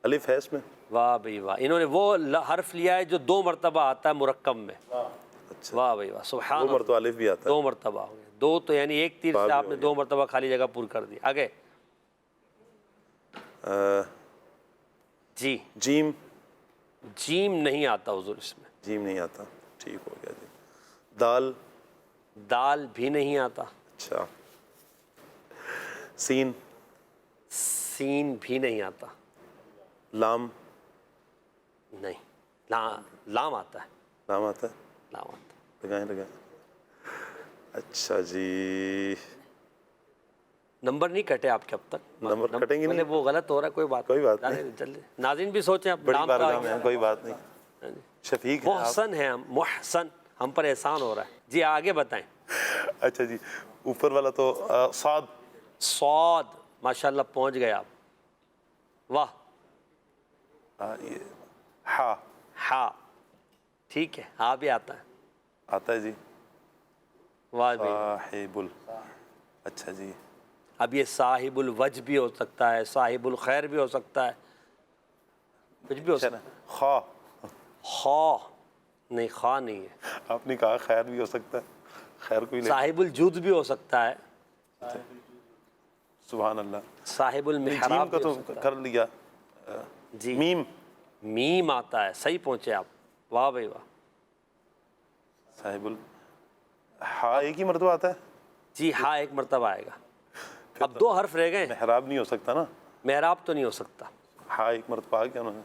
[SPEAKER 5] الف ہے اس میں؟
[SPEAKER 2] واہ بھائی واہ، انہوں نے وہ حرف لیا ہے جو 2 مرتبہ آتا ہے مرکب میں۔
[SPEAKER 5] اچھا،
[SPEAKER 2] واہ بھائی واہ، سبحان
[SPEAKER 5] 2
[SPEAKER 2] اللہ،
[SPEAKER 5] مرتبہ الف بھی آتا
[SPEAKER 2] 2 مرتبہ ہو گئے، 2 تو یعنی ایک تیر سے آپ نے 2 مرتبہ خالی جگہ پور کر دی۔ آگے
[SPEAKER 5] ہے۔
[SPEAKER 2] جی،
[SPEAKER 5] جیم،
[SPEAKER 2] جیم نہیں آتا حضور اس میں۔
[SPEAKER 5] جیم نہیں آتا، ٹھیک ہو گیا جی۔ دال،
[SPEAKER 2] دال بھی نہیں آتا۔
[SPEAKER 5] اچھا۔ سین،
[SPEAKER 2] سین بھی نہیں آتا۔
[SPEAKER 5] لام،
[SPEAKER 2] نہیں، لام آتا ہے،
[SPEAKER 5] لام آتا ہے،
[SPEAKER 2] لام آتا ہے۔
[SPEAKER 5] لگائیں۔ اچھا جی،
[SPEAKER 2] نمبر نہیں کٹے آپ کے اب تک؟
[SPEAKER 5] نمبر کٹیں گے نہیں؟
[SPEAKER 2] وہ غلط ہو رہا ہے، کوئی بات
[SPEAKER 5] نہیں۔
[SPEAKER 2] جلدی ناظرین بھی سوچیں اب
[SPEAKER 5] بڑی
[SPEAKER 2] نام
[SPEAKER 5] بارگاہ
[SPEAKER 2] کا۔
[SPEAKER 5] میں ہیں، کوئی بات نہیں۔ شفیق ہیں آپ۔
[SPEAKER 2] محسن ہے ہم، محسن، ہم پر احسان ہو رہا ہے۔ جی آگے بتائیں۔
[SPEAKER 5] اچھا جی، اوپر والا تو صاد،
[SPEAKER 2] صاد، ماشاءاللہ پہنچ گئے آپ، واہ۔
[SPEAKER 5] یہ ہا،
[SPEAKER 2] ہا، ٹھیک ہے، ہا بھی آتا ہے،
[SPEAKER 5] آتا ہے جی۔
[SPEAKER 2] واہ بھی۔
[SPEAKER 5] صاحب اچھا جی،
[SPEAKER 2] اب یہ صاحب الوجہ بھی ہو سکتا ہے، صاحب الخیر بھی ہو سکتا ہے، کچھ بھی ہو سکتا ہے۔
[SPEAKER 5] خواہ،
[SPEAKER 2] خواہ نہیں، خواہ نہیں ہے۔
[SPEAKER 5] آپ نے کہا خیر بھی ہو سکتا ہے، خیر کوئی نہیں۔
[SPEAKER 2] صاحب الجود بھی ہو سکتا ہے،
[SPEAKER 5] سبحان اللہ۔
[SPEAKER 2] صاحب
[SPEAKER 5] جیم
[SPEAKER 2] المحراب
[SPEAKER 5] کا
[SPEAKER 2] بھی ہو
[SPEAKER 5] تو
[SPEAKER 2] سکتا
[SPEAKER 5] کر لیا۔
[SPEAKER 2] ہے۔ جی،
[SPEAKER 5] میم،
[SPEAKER 2] میم آتا ہے، صحیح پہنچے آپ، واہ بھائی واہ۔
[SPEAKER 5] صاحب ہا ایک ہی مرتبہ آتا ہے؟
[SPEAKER 2] جی ہاں، ایک مرتبہ آئے گا۔ اب 2 حرف رہ گئے۔
[SPEAKER 5] محراب نہیں ہو سکتا نا؟
[SPEAKER 2] محراب تو نہیں ہو سکتا،
[SPEAKER 5] ہا ایک مرتبہ آ گیا انہوں نے۔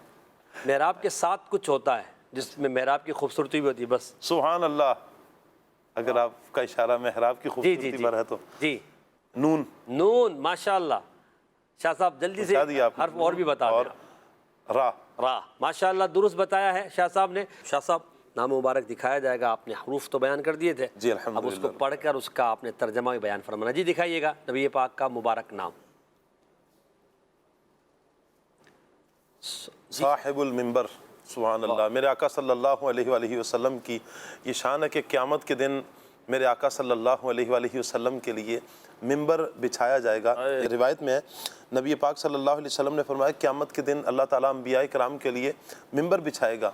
[SPEAKER 2] محراب کے ساتھ کچھ ہوتا ہے جس میں محراب کی خوبصورتی بھی ہوتی ہے، بس۔
[SPEAKER 5] سبحان اللہ، اگر آپ کا اشارہ محراب کی
[SPEAKER 2] جی
[SPEAKER 5] خوبصورتی پر ہے تو۔
[SPEAKER 2] جی،
[SPEAKER 5] نون،
[SPEAKER 2] نون، ماشاءاللہ شاہ صاحب جلدی سے
[SPEAKER 5] بتا دیا آپ نے۔
[SPEAKER 2] حرف اور بھی بتا دیں۔
[SPEAKER 5] اور را،
[SPEAKER 2] را، ماشاءاللہ درست بتایا ہے شاہ صاحب نے۔ شاہ صاحب نام مبارک دکھایا جائے گا، آپ نے حروف تو بیان کر دیے تھے،
[SPEAKER 5] جی الحمدللہ۔
[SPEAKER 2] اب اس کو پڑھ کر اس کا آپ نے ترجمہ بھی بیان فرمانا۔ جی دکھائیے گا نبی پاک کا مبارک نام۔
[SPEAKER 5] صاحب المنبر، سبحان اللہ۔ میرے آقا صلی اللہ علیہ وآلہ وسلم کی یہ شان ہے کہ قیامت کے دن میرے آقا صلی اللہ علیہ وآلہ وسلم کے لیے منبر بچھایا جائے گا۔ روایت میں ہے نبی پاک صلی اللہ علیہ وسلم نے فرمایا قیامت کے دن اللہ تعالیٰ انبیاء کرام کے لیے منبر بچھائے گا،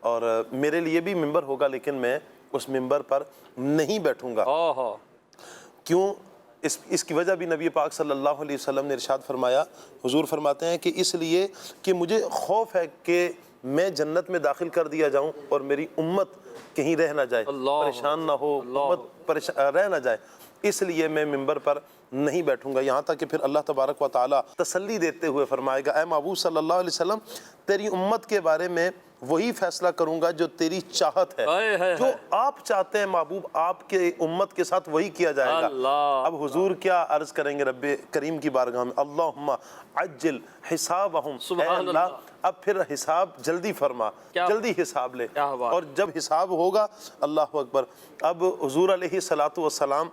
[SPEAKER 5] اور میرے لیے بھی منبر ہوگا، لیکن میں اس منبر پر نہیں بیٹھوں گا۔ کیوں؟ اس کی وجہ بھی نبی پاک صلی اللہ علیہ وسلم نے ارشاد فرمایا، حضور فرماتے ہیں کہ اس لیے کہ مجھے خوف ہے کہ میں جنت میں داخل کر دیا جاؤں اور میری امت کہیں رہ نہ جائے، پریشان نہ ہو، امت رہ نہ جائے، اس لیے میں منبر پر نہیں بیٹھوں گا۔ یہاں تک کہ پھر اللہ تبارک و تعالیٰ تسلی دیتے ہوئے فرمائے گا، اے محبوب صلی اللہ علیہ وسلم، تیری امت کے بارے میں وہی فیصلہ کروں گا جو تیری چاہت ہے، جو آپ چاہتے ہیں محبوب آپ کے امت کے ساتھ وہی کیا جائے گا۔ اب حضور کیا عرض کریں گے رب کریم کی بارگاہ میں، اللہم عجل حسابہم، اے اللہ اب پھر حساب جلدی فرما، جلدی حساب لے، اور جب حساب ہوگا اللہ اکبر، اب حضور علیہ السلام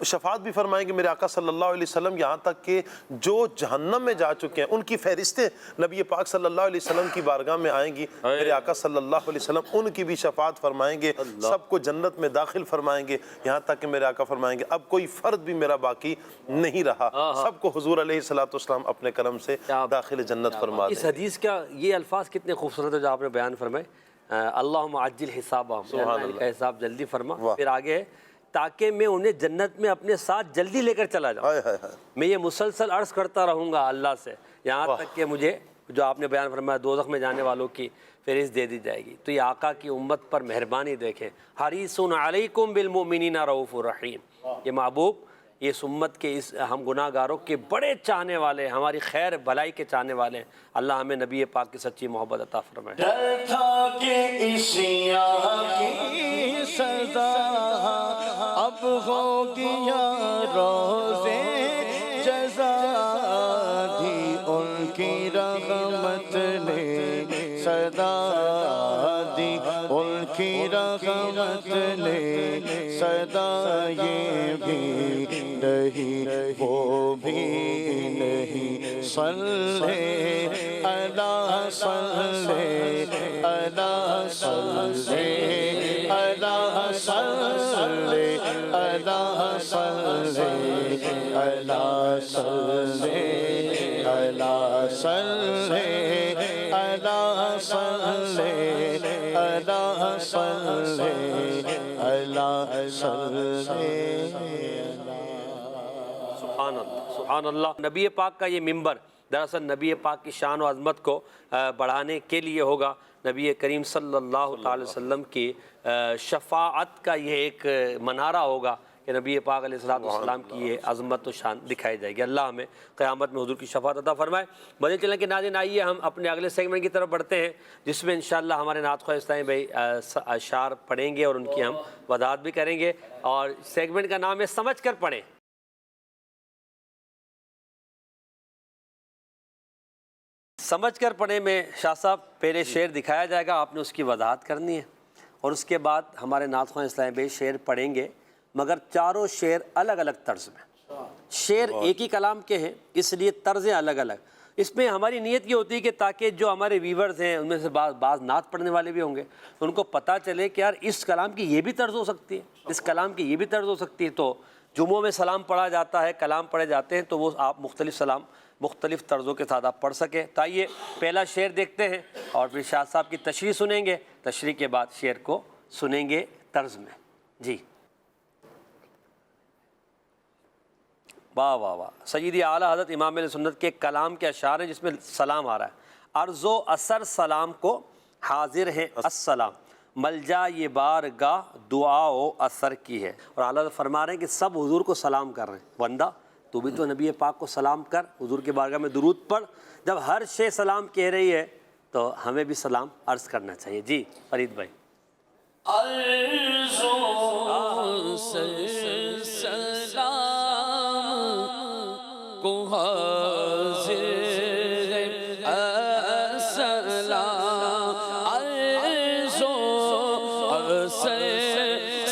[SPEAKER 5] شفاعت بھی فرمائیں گے میرے آقا صلی اللہ علیہ وسلم، یہاں تک کہ جو جہنم میں جا چکے ہیں ان کی فہرستیں نبی پاک صلی اللہ علیہ وسلم کی بارگاہ میں آئیں گی، میرے آقا صلی اللہ علیہ وسلم ان کی بھی شفاعت فرمائیں گے، سب کو جنت میں داخل فرمائیں گے، یہاں تک کہ میرے آقا فرمائیں گے اب کوئی فرد بھی میرا باقی نہیں رہا، سب کو حضور علیہ السلام اپنے کرم سے داخل جنت فرما دیں۔
[SPEAKER 2] اس حدیث کا یہ الفاظ کتنے خوبصورت ہے جو آپ نے بیان فرمائے، اللہم عجل حسابہم، ان کا حساب جلدی فرما، پھر آگے ہے تاکہ میں انہیں جنت میں اپنے ساتھ جلدی لے کر چلا جاؤں، میں یہ مسلسل عرض کرتا رہوں گا اللہ سے یہاں تک کہ مجھے جو آپ نے بیان فرمایا دوزخ میں جانے والوں کی فہرست دے دی جائے گی۔ تو یہ آقا کی امت پر مہربانی دیکھیں، حریص علیکم بالمؤمنین رؤوف الرحیم، یہ محبوب یہ اس امت کے اس ہم گناہ گاروں کے بڑے چاہنے والے ہیں، ہماری خیر بھلائی کے چاہنے والے ہیں۔ اللہ ہمیں نبی پاک کی سچی محبت عطا فرمائے۔
[SPEAKER 3] ڈر تھا کہ عصیاں کی سزا اب ہوگی یا روزے جزا دی، ان کی رحمت نے صدا دی، ان کی رحمت نے صدا، یہ بھی نہیں وہ بھی نہیں، صلی اللہ صلی اللہ صلی اللہ صلی اللہ صلی اللہ صلی اللہ صلی اللہ صلی اللہ صلی اللہ صلی۔
[SPEAKER 2] سبحان اللہ سبحان اللہ۔ نبی پاک کا یہ ممبر دراصل نبی پاک کی شان و عظمت کو بڑھانے کے لیے ہوگا۔ نبی کریم صلی اللہ تعالی وسلم کی شفاعت کا یہ ایک منارہ ہوگا کہ نبی پاک علیہ السلام کی یہ عظمت و شان دکھائی جائے گی۔ اللہ ہمیں قیامت میں حضور کی شفاعت عطا فرمائے۔ بدل چلیں کہ ناظرین آئیے ہم اپنے اگلے سیگمنٹ کی طرف بڑھتے ہیں، جس میں انشاءاللہ ہمارے نعت خواہ اسلامی بھائی اشعار پڑھیں گے اور ان کی ہم وضاحت بھی کریں گے، اور سیگمنٹ کا نام ہے سمجھ کر پڑھیں۔ سمجھ کر پڑھیں میں شاہ صاحب پہلے شعر دکھایا جائے گا، آپ نے اس کی وضاحت کرنی ہے، اور اس کے بعد ہمارے نعت خواہ اسلامی بھائی شعر پڑھیں گے، مگر چاروں شعر الگ الگ طرز میں۔ شعر ایک ہی کلام کے ہیں، اس لیے طرزیں الگ الگ۔ اس میں ہماری نیت یہ ہوتی ہے کہ تاکہ جو ہمارے ویورز ہیں ان میں سے بعض نعت پڑھنے والے بھی ہوں گے، ان کو پتہ چلے کہ یار اس کلام کی یہ بھی طرز ہو سکتی ہے، اس کلام کی یہ بھی طرز ہو سکتی ہے۔ تو جمعوں میں سلام پڑھا جاتا ہے، کلام پڑھے جاتے ہیں، تو وہ آپ مختلف سلام مختلف طرزوں کے ساتھ آپ پڑھ سکیں۔ تو آئیے پہلا شعر دیکھتے ہیں اور پھر شاہ صاحب کی تشریح سنیں گے، تشریح کے بعد شعر کو سنیں گے طرز میں۔ جی واہ واہ واہ، سیدی اعلیٰ حضرت امام علیہ سنت کے کلام کے اشعار ہیں جس میں سلام آ رہا ہے۔ عرض و اثر سلام کو حاضر ہے السلام، ملجا یہ بارگاہ دعا و اثر کی ہے۔ اور اعلیٰ حضرت فرما رہے ہیں کہ سب حضور کو سلام کر رہے ہیں، بندہ تو بھی تو نبی پاک کو سلام کر، حضور کے بارگاہ میں درود پڑھ۔ جب ہر شے سلام کہہ رہی ہے تو ہمیں بھی سلام عرض کرنا چاہیے۔ جی فرید بھائی۔
[SPEAKER 6] عرض و سلام کو حاضر ہے السلام، عرض و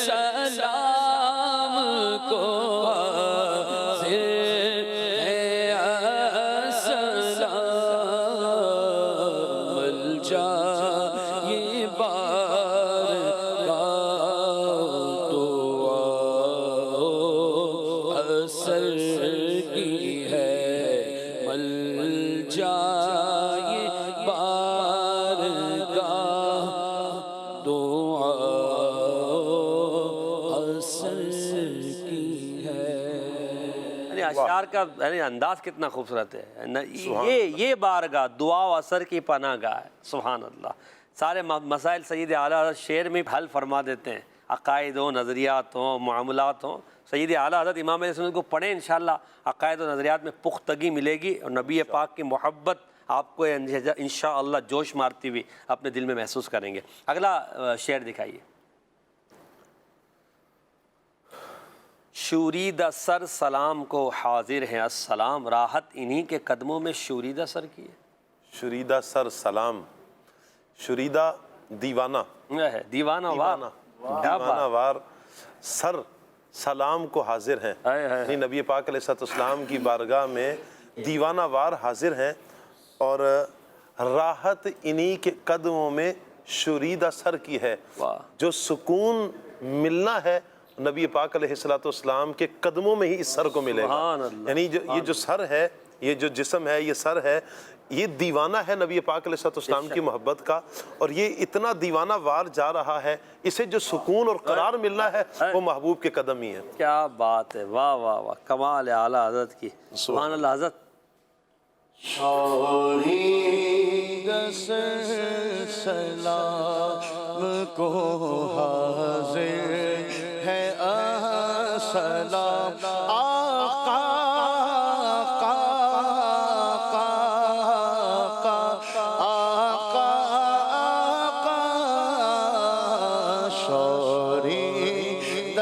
[SPEAKER 6] سلام کو حاضر ہے السلام، ملجا یہ
[SPEAKER 2] اشعار کا انداز کتنا خوبصورت ہے، یہ بارگاہ دعا و اثر کی پناہ گاہ ہے۔ سبحان اللہ۔ سارے مسائل سید اعلیٰ حضرت شعر میں حل فرما دیتے ہیں، عقائد ہوں، نظریات ہوں، معاملات ہوں۔ سید اعلیٰ حضرت امام علیہ سنت کو پڑھیں، انشاءاللہ عقائد و نظریات میں پختگی ملے گی، اور نبی پاک کی محبت آپ کو انشاءاللہ جوش مارتی ہوئی اپنے دل میں محسوس کریں گے۔ اگلا شعر دکھائیے۔ شوریدہ سر سلام کو حاضر ہے السلام، راحت انہی کے قدموں میں شوریدہ سر کی ہے۔
[SPEAKER 5] شوریدہ سر سلام، شوریدہ دیوانہ
[SPEAKER 2] ہے، دیوانہ وار،
[SPEAKER 5] دیوانہ وار سر سلام کو حاضر ہیں، یعنی نبی پاک علیہ السلام کی بارگاہ میں دیوانہ وار حاضر ہیں، اور راحت انہی کے قدموں میں شوریدہ سر کی ہے۔ جو سکون ملنا ہے نبی پاک علیہ السلام کے قدموں میں ہی اس سر کو ملے گا۔ یعنی یہ جو سر ہے، یہ جو جسم ہے، یہ سر ہے، یہ دیوانہ ہے نبی پاک علیہ السلام کی محبت کا، اور یہ اتنا دیوانہ وار جا رہا ہے، اسے جو سکون اور قرار ملنا ہے وہ محبوب کے قدم ہی ہے۔
[SPEAKER 2] کیا بات ہے، واہ واہ واہ، کمال ہے اعلیٰ حضرت کی، سبحان اللہ۔ حضرت
[SPEAKER 3] سلام کو حاضر ہے السلام،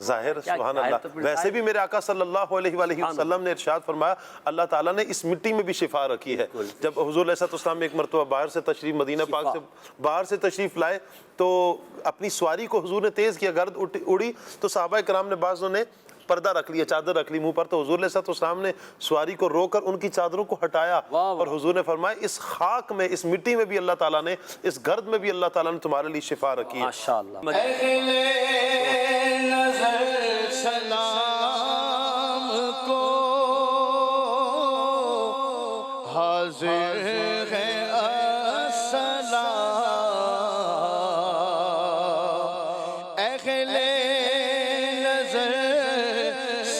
[SPEAKER 5] ظاہر سبحان
[SPEAKER 2] ظاہر
[SPEAKER 5] اللہ.
[SPEAKER 2] تو پھر
[SPEAKER 5] ویسے بھی میرے آقا صلی اللہ علیہ وآلہ وسلم نے ارشاد فرمایا اللہ تعالیٰ نے اس مٹی میں بھی شفا رکھی ہے. جب حضور علیہ السلام ایک مرتبہ باہر سے تشریف مدینہ پاک سے باہر سے تشریف لائے تو اپنی سواری کو حضور نے تیز کیا, گرد اڑی تو صحابہ کرام نے بعضوں نے پردہ رکھ لیا, چادر رکھ لی منہ پر, تو حضور علیہ السلام نے سواری کو روک کر ان کی چادروں کو ہٹایا اور حضور نے فرمایا اس خاک میں, اس مٹی میں بھی اللہ تعالیٰ نے, اس گرد میں بھی اللہ تعالیٰ نے تمہارے لیے شفا رکھی ہے.
[SPEAKER 2] ماشاءاللہ.
[SPEAKER 3] نظر سلام کو حاضر ہے السلام, اہل نظر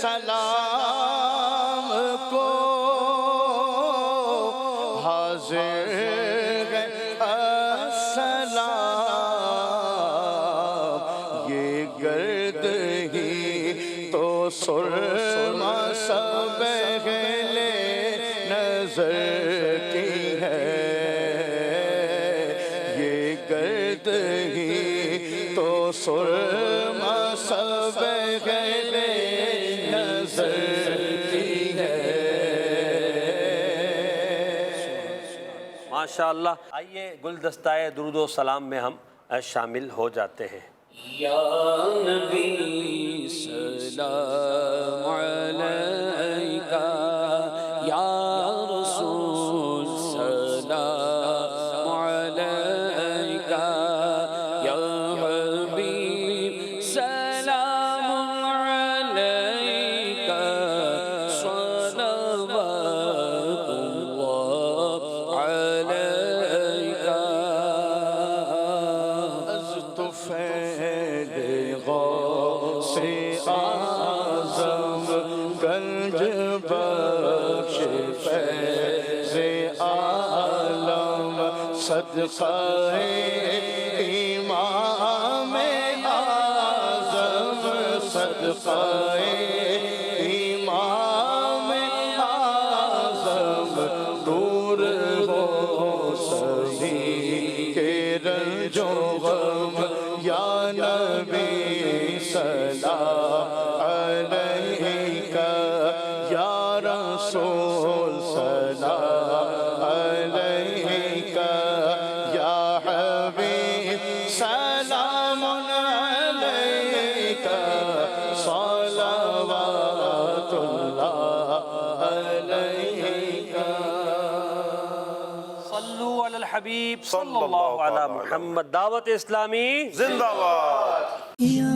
[SPEAKER 3] سلام کو حاضر ہے السلام, یہ گرد ہی تو سرما سب اہل نظر کی ہے, یہ گرد ہی تو سرما سب اہل نظر کی ہے.
[SPEAKER 2] ماشاءاللہ. آئیے گلدستہ درود و سلام میں ہم شامل ہو جاتے ہیں.
[SPEAKER 6] یا نبی سلام علیکہ, یا رسول سلام علیکہ, یا حبیب سلام علیکہ, صلوات اللہ علیکہ.
[SPEAKER 3] از طفیل غوث اعظم گنج بخش فیض عالم صدقہ امام اعظم, صدقہ امام اعظم, دور ہو سبھی کے رنج و غم, یا نبی سلام علیکہ, یا رسول سلام علیکہ, یا حبیب سلام علیکہ, صلوات اللہ علیکہ.
[SPEAKER 2] صلو علی الحبیب صلی اللہ علی محمد. دعوت اسلامی
[SPEAKER 5] زندہ باد.
[SPEAKER 1] یا